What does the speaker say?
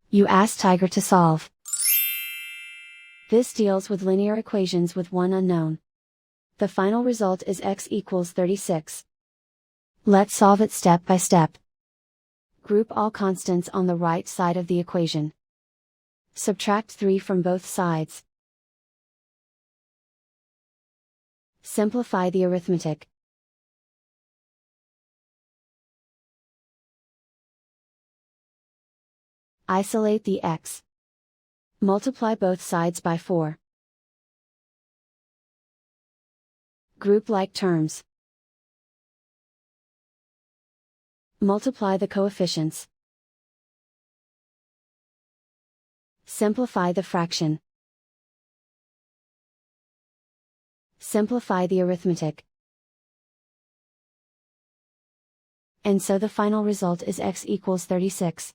You ask Tiger to solve. This deals with linear equations with one unknown. The final result is x equals 36. Let's solve it step by step. Group all constants on the right side of the equation. Subtract 3 from both sides. Simplify the arithmetic. Isolate the x. Multiply both sides by 4. Group like terms. Multiply the coefficients. Simplify the fraction. Simplify the arithmetic. And so the final result is x equals 36.